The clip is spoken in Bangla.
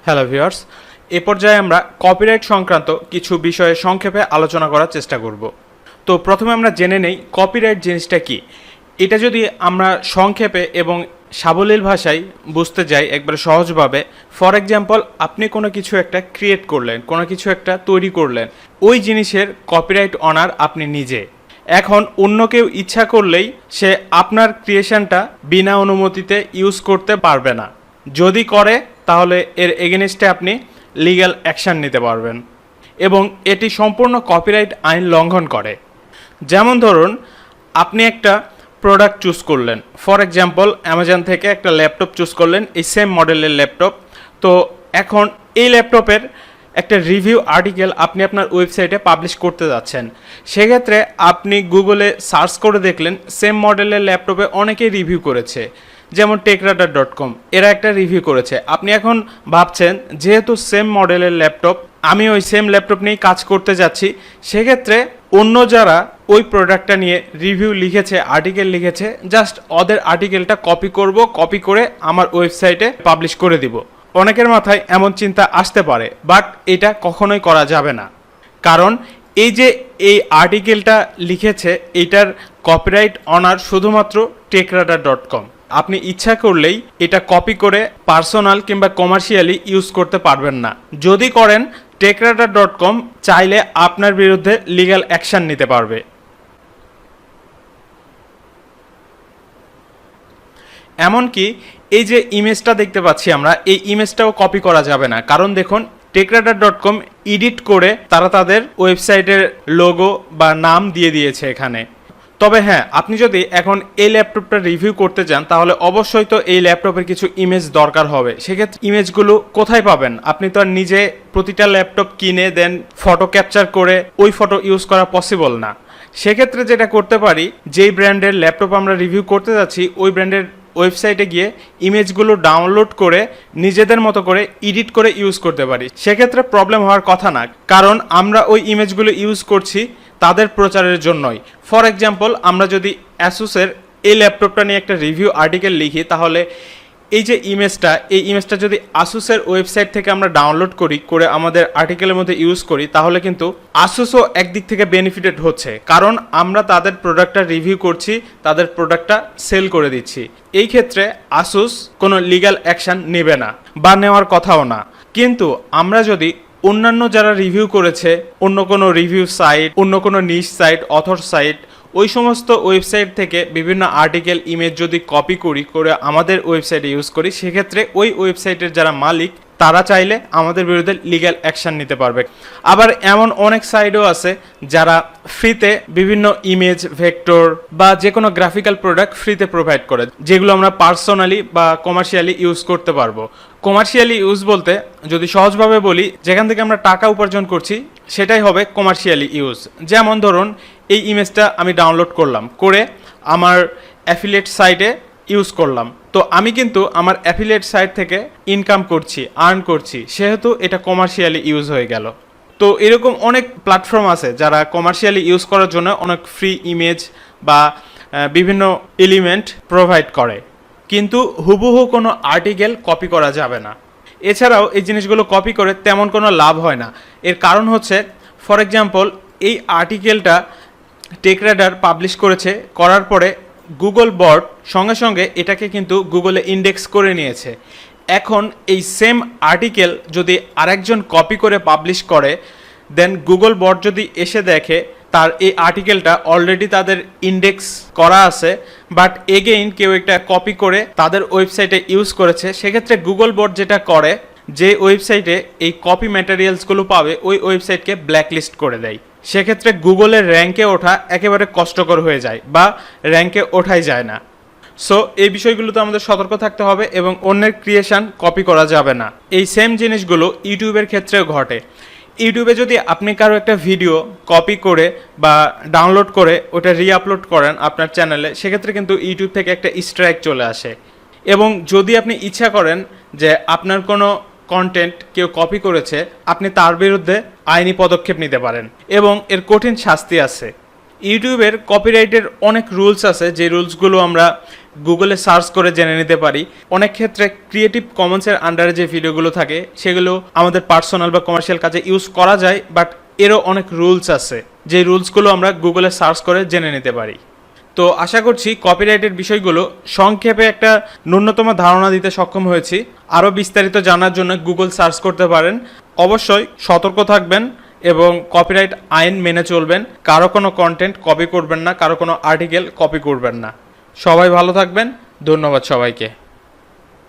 হ্যালো ভিউয়ার্স, এ পর্যায়ে আমরা কপিরাইট সংক্রান্ত কিছু বিষয়ে সংক্ষেপে আলোচনা করার চেষ্টা করব। তো প্রথমে আমরা জেনে নেই কপিরাইট জিনিসটা কি। এটা যদি আমরা সংক্ষেপে এবং সাবলীল ভাষায় বুঝতে যাই একবারে সহজভাবে, ফর এক্সাম্পল আপনি কোনো কিছু একটা ক্রিয়েট করলেন, কোনো কিছু একটা তৈরি করলেন, ওই জিনিসের কপিরাইট অনার আপনি নিজে। এখন অন্য কেউ ইচ্ছা করলেই সে আপনার ক্রিয়েশনটা বিনা অনুমতিতে ইউজ করতে পারবে না। যদি করে তাহলে এর এগেনস্টে আপনি লিগ্যাল অ্যাকশন নিতে পারবেন এবং এটি সম্পূর্ণ কপিরাইট আইন লঙ্ঘন করে। যেমন ধরুন, আপনি একটা প্রোডাক্ট চুজ করলেন, ফর এক্সাম্পল অ্যামাজন থেকে একটা ল্যাপটপ চুজ করলেন, এই সেম মডেলের ল্যাপটপ। তো এখন এই ল্যাপটপের একটা রিভিউ আর্টিকেল আপনি আপনার ওয়েবসাইটে পাবলিশ করতে যাচ্ছেন। সেক্ষেত্রে আপনি গুগলে সার্চ করে দেখলেন সেম মডেলের ল্যাপটপে অনেকেই রিভিউ করেছে, যেমন techradar.com এরা একটা রিভিউ করেছে। আপনি এখন ভাবছেন যেহেতু সেম মডেলের ল্যাপটপ, আমি ওই সেম ল্যাপটপ নিয়েই কাজ করতে যাচ্ছি, সেক্ষেত্রে অন্য যারা ওই প্রোডাক্টটা নিয়ে রিভিউ লিখেছে, আর্টিকেল লিখেছে, জাস্ট ওদের আর্টিকেলটা কপি করব, কপি করে আমার ওয়েবসাইটে পাবলিশ করে দিব। অনেকের মাথায় এমন চিন্তা আসতে পারে, বাট এটা কখনোই করা যাবে না। কারণ এই যে এই আর্টিকেলটা লিখেছে, এটার কপিরাইট অনার শুধুমাত্র techradar.com। আপনি ইচ্ছা করলেই এটা কপি করে পার্সোনাল কিংবা কমার্শিয়ালি ইউজ করতে পারবেন না। যদি করেন, techradar.com চাইলে আপনার বিরুদ্ধে লিগ্যাল অ্যাকশন নিতে পারবে। এমনকি এই যে ইমেজটা দেখতে পাচ্ছি আমরা, এই ইমেজটাও কপি করা যাবে না। কারণ দেখুন, techradar.com এডিট করে তারা তাদের ওয়েবসাইটের লোগো বা নাম দিয়ে দিয়েছে এখানে। তবে হ্যাঁ, আপনি যদি এখন এই ল্যাপটপটা রিভিউ করতে যান, তাহলে অবশ্যই তো এই ল্যাপটপের কিছু ইমেজ দরকার হবে। সেক্ষেত্রে ইমেজগুলো কোথায় পাবেন? আপনি তো আর নিজে প্রতিটা ল্যাপটপ কিনে দেন ফটো ক্যাপচার করে ওই ফটো ইউজ করা পসিবল না। সেক্ষেত্রে যেটা করতে পারি, যেই ব্র্যান্ডের ল্যাপটপ আমরা রিভিউ করতে যাচ্ছি ওই ব্র্যান্ডের ওয়েবসাইটে গিয়ে ইমেজগুলো ডাউনলোড করে নিজেদের মতো করে এডিট করে ইউজ করতে পারি। সেক্ষেত্রে প্রবলেম হওয়ার কথা না, কারণ আমরা ওই ইমেজগুলো ইউজ করছি তাদের প্রচারের জন্যই। ফর এক্সাম্পল, আমরা যদি অ্যাসুসের এই ল্যাপটপটা নিয়ে একটা রিভিউ আর্টিকেল লিখি, তাহলে এই যে ইমেজটা যদি আসুসের ওয়েবসাইট থেকে আমরা ডাউনলোড করে আমাদের আর্টিকেলের মধ্যে ইউজ করি, তাহলে কিন্তু আসুসও একদিক থেকে বেনিফিটেড হচ্ছে, কারণ আমরা তাদের প্রোডাক্টটা রিভিউ করছি, তাদের প্রোডাক্টটা সেল করে দিচ্ছি। এই ক্ষেত্রে আসুস কোনো লিগ্যাল অ্যাকশন নেবে না বা নেওয়ার কথাও না। কিন্তু আমরা যদি অন্যান্য যারা রিভিউ করেছে, অন্য কোনো রিভিউ সাইট, অন্য কোনো নিশ সাইট, অথর সাইট, ওই সমস্ত ওয়েবসাইট থেকে বিভিন্ন আর্টিকেল ইমেজ যদি কপি করে আমাদের ওয়েবসাইটে ইউজ করি, সেক্ষেত্রে ওই ওয়েবসাইটের যারা মালিক তারা চাইলে আমাদের বিরুদ্ধে লিগ্যাল অ্যাকশন নিতে পারবে। আবার এমন অনেক সাইটও আছে যারা ফ্রিতে বিভিন্ন ইমেজ, ভেক্টর বা যে কোনো গ্রাফিক্যাল প্রোডাক্ট ফ্রিতে প্রোভাইড করে, যেগুলো আমরা পার্সোনালি বা কমার্শিয়ালি ইউজ করতে পারবো। কমার্শিয়ালি ইউজ বলতে যদি সহজভাবে বলি, যেখান থেকে আমরা টাকা উপার্জন করছি সেটাই হবে কমার্শিয়ালি ইউজ। যেমন ধরুন, এই ইমেজটা আমি ডাউনলোড করলাম, করে আমার অ্যাফিলিয়েট সাইটে ইউজ করলাম, তো আমি কিন্তু আমার অ্যাফিলিয়েট সাইট থেকে ইনকাম করছি, আর্ন করছি, সেহেতু এটা কমার্শিয়ালি ইউজ হয়ে গেল। তো এরকম অনেক প্ল্যাটফর্ম আছে যারা কমার্শিয়ালি ইউজ করার জন্য অনেক ফ্রি ইমেজ বা বিভিন্ন এলিমেন্ট প্রোভাইড করে, কিন্তু হুবহু কোনো আর্টিকেল কপি করা যাবে না। এছাড়াও এই জিনিসগুলো কপি করে তেমন কোনো লাভ হয় না। এর কারণ হচ্ছে, ফর এক্সাম্পল, এই আর্টিকেলটা techradar পাবলিশ করার পরে গুগল বট সঙ্গে সঙ্গে এটাকে কিন্তু গুগলে ইন্ডেক্স করে নিয়েছে। এখন এই সেম আর্টিকেল যদি আরেকজন কপি করে পাবলিশ করে, দেন গুগল বট যদি এসে দেখে তার এই আর্টিকেলটা অলরেডি তাদের ইন্ডেক্স করা আছে, বাট এগেইন কেউ একটা কপি করে তাদের ওয়েবসাইটে ইউজ করেছে, সেক্ষেত্রে গুগল বট যেটা করে, যে ওয়েবসাইটে এই কপি ম্যাটেরিয়ালসগুলো পাবে ওই ওয়েবসাইটকে ব্ল্যাকলিস্ট করে দেয়। সেক্ষেত্রে গুগলের র্যাঙ্কে ওঠা একেবারে কষ্টকর হয়ে যায় বা র্যাঙ্কে ওঠাই যায় না। সো এই বিষয়গুলোতে আমাদের সতর্ক থাকতে হবে এবং অন্যের ক্রিয়েশন কপি করা যাবে না। এই সেম জিনিসগুলো ইউটিউবের ক্ষেত্রেও ঘটে। ইউটিউবে যদি আপনি কারো একটা ভিডিও কপি করে বা ডাউনলোড করে ওটা রিআপলোড করেন আপনার চ্যানেলে, সেক্ষেত্রে কিন্তু ইউটিউব থেকে একটা স্ট্রাইক চলে আসে। এবং যদি আপনি ইচ্ছা করেন যে আপনার কোনো কন্টেন্ট কেউ কপি করেছে, আপনি তার বিরুদ্ধে আইনি পদক্ষেপ নিতে পারেন এবং এর কঠিন শাস্তি আছে। ইউটিউবের কপিরাইটের অনেক রুলস আছে, যে রুলসগুলো আমরা গুগলে সার্চ করে জেনে নিতে পারি। অনেক ক্ষেত্রে ক্রিয়েটিভ কমন্সের আন্ডারে যে ভিডিওগুলো থাকে সেগুলো আমাদের পার্সোনাল বা কমার্শিয়াল কাজে ইউজ করা যায়, বাট এরও অনেক রুলস আছে, যে রুলসগুলো আমরা গুগলে সার্চ করে জেনে নিতে পারি। তো আশা করছি কপিরাইটের বিষয়গুলো সংক্ষেপে একটা ন্যূনতম ধারণা দিতে সক্ষম হয়েছি। আরও বিস্তারিত জানার জন্য গুগল সার্চ করতে পারেন। অবশ্যই সতর্ক থাকবেন এবং কপিরাইট আইন মেনে চলবেন। কারো কোনো কন্টেন্ট কপি করবেন না, কারো কোনো আর্টিকেল কপি করবেন না। সবাই ভালো থাকবেন। ধন্যবাদ সবাইকে।